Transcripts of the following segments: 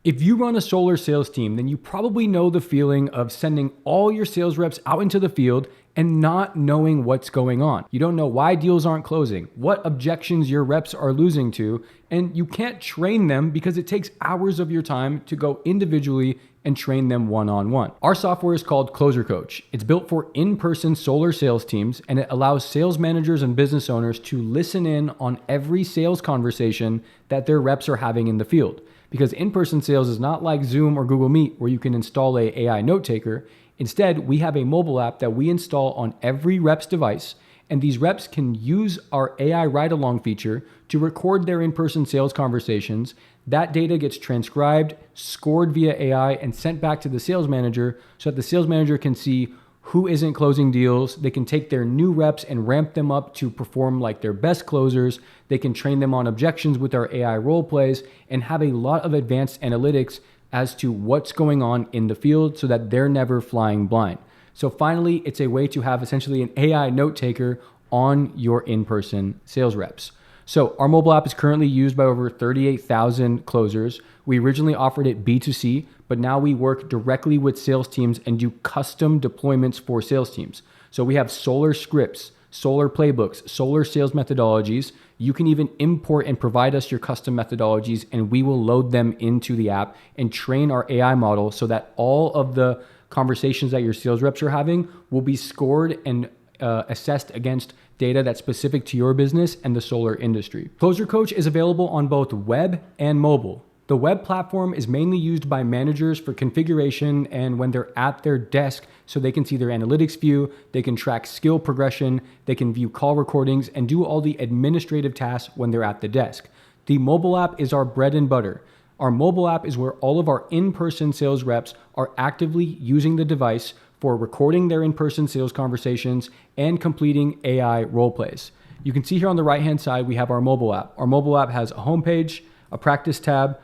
If you run a solar sales team, then you probably know the feeling of sending all your sales reps out into the field and not knowing what's going on. You don't know why deals aren't closing, what objections your reps are losing to, and you can't train them because it takes hours of your time to go individually and train them one-on-one. Our software is called Closer Coach. It's built for in-person solar sales teams, and it allows sales managers and business owners to listen in on every sales conversation that their reps are having in the field. Because in-person sales is not like Zoom or Google Meet where you can install an AI note taker. Instead, we have a mobile app that we install on every rep's device, and these reps can use our AI ride-along feature to record their in-person sales conversations. That data gets transcribed, scored via AI, and sent back to the sales manager so that the sales manager can see who isn't closing deals. They can take their new reps and ramp them up to perform like their best closers. They can train them on objections with our AI role plays and have a lot of advanced analytics as to what's going on in the field so that they're never flying blind. So finally, it's a way to have essentially an AI note taker on your in-person sales reps. So our mobile app is currently used by over 38,000 closers. We originally offered it B2C, but now we work directly with sales teams and do custom deployments for sales teams. So we have solar scripts, solar playbooks, solar sales methodologies. You can even import and provide us your custom methodologies, and we will load them into the app and train our AI model so that all of the conversations that your sales reps are having will be scored and assessed against data that's specific to your business and the solar industry. Closer Coach is available on both web and mobile. The web platform is mainly used by managers for configuration and when they're at their desk so they can see their analytics view, they can track skill progression, they can view call recordings and do all the administrative tasks when they're at the desk. The mobile app is our bread and butter. Our mobile app is where all of our in-person sales reps are actively using the device for recording their in-person sales conversations and completing AI role plays. You can see here on the right-hand side, we have our mobile app. Our mobile app has a homepage, a practice tab.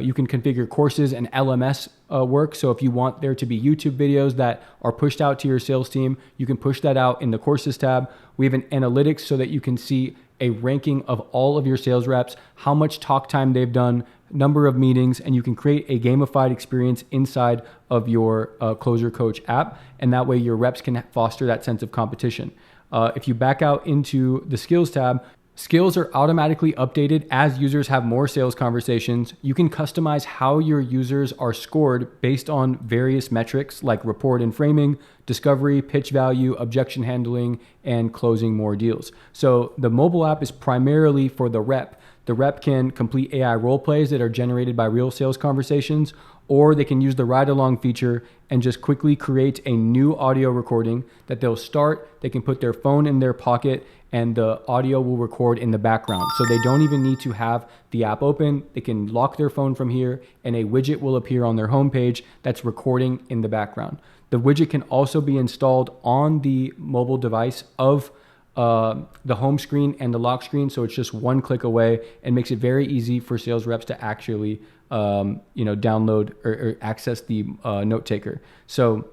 You can configure courses and LMS work. So if you want there to be YouTube videos that are pushed out to your sales team, you can push that out in the courses tab. We have an analytics so that you can see a ranking of all of your sales reps, how much talk time they've done, number of meetings, and you can create a gamified experience inside of your Closer Coach app. And that way your reps can foster that sense of competition. If you back out into the skills tab, skills are automatically updated as users have more sales conversations. You can customize how your users are scored based on various metrics like rapport and framing, discovery, pitch value, objection handling, and closing more deals. So the mobile app is primarily for the rep. The rep can complete AI role plays that are generated by real sales conversations, or they can use the ride-along feature and just quickly create a new audio recording that they'll start. They can put their phone in their pocket and the audio will record in the background. So they don't even need to have the app open. They can lock their phone from here and a widget will appear on their homepage that's recording in the background. The widget can also be installed on the mobile device of the home screen and the lock screen. So it's just one click away and makes it very easy for sales reps to actually download or access the note taker. So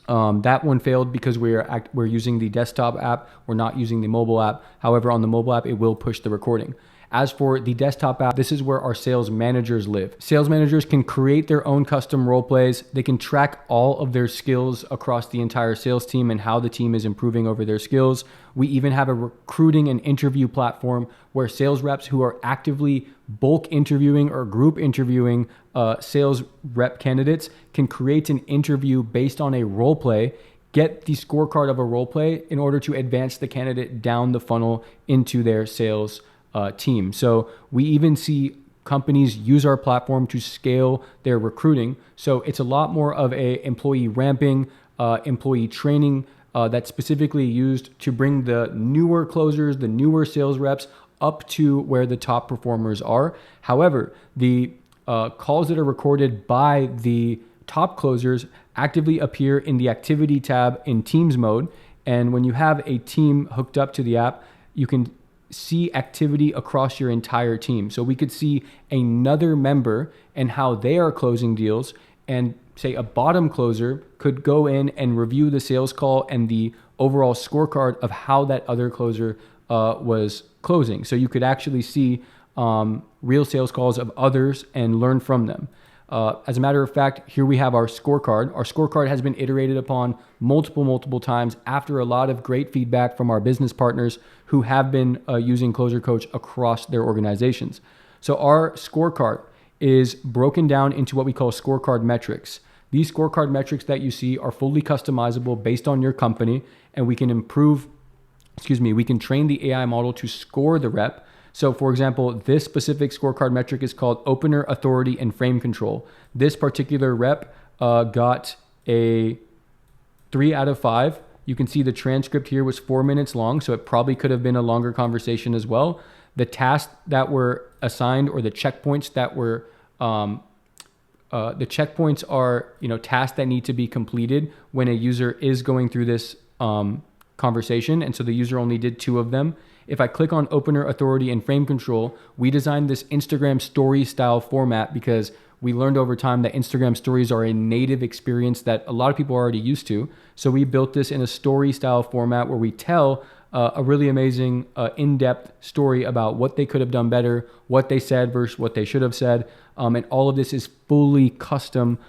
that one failed because we're using the desktop app. We're not using the mobile app. However, on the mobile app, it will push the recording. As for the desktop app, this is where our sales managers live. Sales managers can create their own custom role plays. They can track all of their skills across the entire sales team and how the team is improving over their skills. We even have a recruiting and interview platform where sales reps who are actively bulk interviewing or group interviewing sales rep candidates can create an interview based on a role play, get the scorecard of a role play in order to advance the candidate down the funnel into their sales team. So we even see companies use our platform to scale their recruiting. So it's a lot more of a employee ramping, employee training that's specifically used to bring the newer closers, the newer sales reps up to where the top performers are. However, the calls that are recorded by the top closers actively appear in the activity tab in Teams mode. And when you have a team hooked up to the app, you can see activity across your entire team. So we could see another member and how they are closing deals, and say a bottom closer could go in and review the sales call and the overall scorecard of how that other closer was closing. So you could actually see real sales calls of others and learn from them. As a matter of fact, here we have our scorecard. Our scorecard has been iterated upon multiple times after a lot of great feedback from our business partners who have been using Closer Coach across their organizations. So our scorecard is broken down into what we call scorecard metrics. These scorecard metrics that you see are fully customizable based on your company, and we can we can train the AI model to score the rep. So for example, this specific scorecard metric is called opener, authority, and frame control. This particular rep got a 3 out of 5. You can see the transcript here was 4 minutes long, so it probably could have been a longer conversation as well. The tasks that were assigned, or the checkpoints that were, the checkpoints are, tasks that need to be completed when a user is going through this conversation. And so the user only did 2 of them. If I click on opener, authority, and frame control, we designed this Instagram story style format because we learned over time that Instagram stories are a native experience that a lot of people are already used to. So we built this in a story style format where we tell a really amazing in-depth story about what they could have done better, what they said versus what they should have said. And all of this is fully custom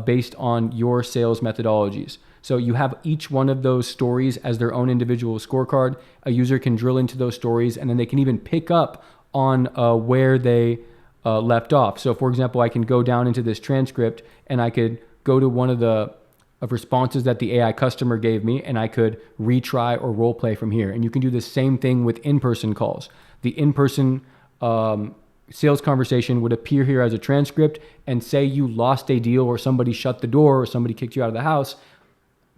based on your sales methodologies. So you have each one of those stories as their own individual scorecard. A user can drill into those stories, and then they can even pick up on where they left off. So for example, I can go down into this transcript and I could go to one of the responses that the AI customer gave me, and I could retry or role play from here. And you can do the same thing with in-person calls. The in-person sales conversation would appear here as a transcript, and say you lost a deal or somebody shut the door or somebody kicked you out of the house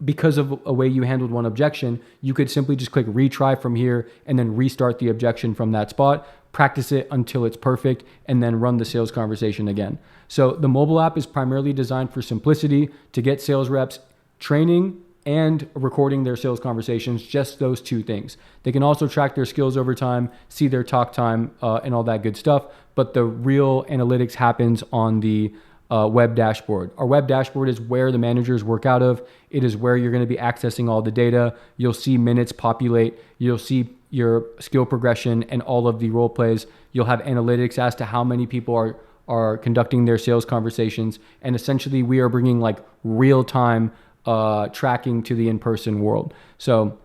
because of a way you handled one objection, you could simply just click retry from here and then restart the objection from that spot, practice it until it's perfect, and then run the sales conversation again. So the mobile app is primarily designed for simplicity, to get sales reps training and recording their sales conversations, just those 2 things. They can also track their skills over time, see their talk time, and all that good stuff. But the real analytics happens on the web dashboard. Our web dashboard is where the managers work out of. It is where you're going to be accessing all the data. You'll see minutes populate. You'll see your skill progression and all of the role plays. You'll have analytics as to how many people are conducting their sales conversations. And essentially we are bringing like real-time tracking to the in-person world. So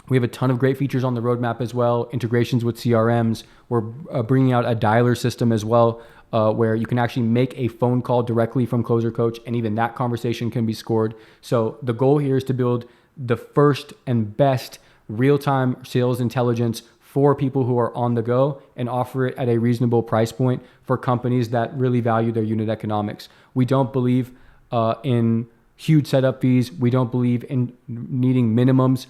we have a ton of great features on the roadmap as well. Integrations with CRMs. We're bringing out a dialer system as well, where you can actually make a phone call directly from Closer Coach, and even that conversation can be scored. So the goal here is to build the first and best real-time sales intelligence for people who are on the go, and offer it at a reasonable price point for companies that really value their unit economics. We don't believe in huge setup fees. We don't believe in needing minimums.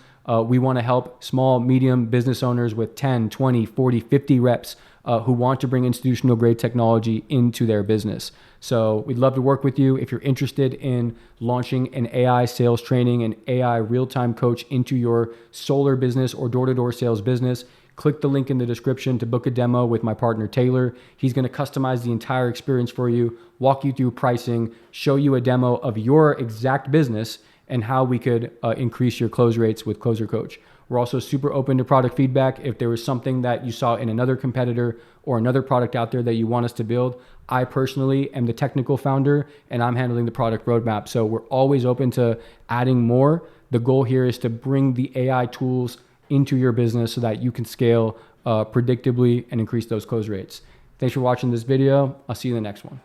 We want to help small, medium business owners with 10, 20, 40, 50 reps who want to bring institutional grade technology into their business. So we'd love to work with you. If you're interested in launching an AI sales training, an AI real-time coach into your solar business or door-to-door sales business, click the link in the description to book a demo with my partner, Taylor. He's going to customize the entire experience for you, walk you through pricing, show you a demo of your exact business and how we could increase your close rates with Closer Coach. We're also super open to product feedback. If there was something that you saw in another competitor or another product out there that you want us to build, I personally am the technical founder and I'm handling the product roadmap. So we're always open to adding more. The goal here is to bring the AI tools into your business so that you can scale predictably and increase those close rates. Thanks for watching this video. I'll see you in the next one.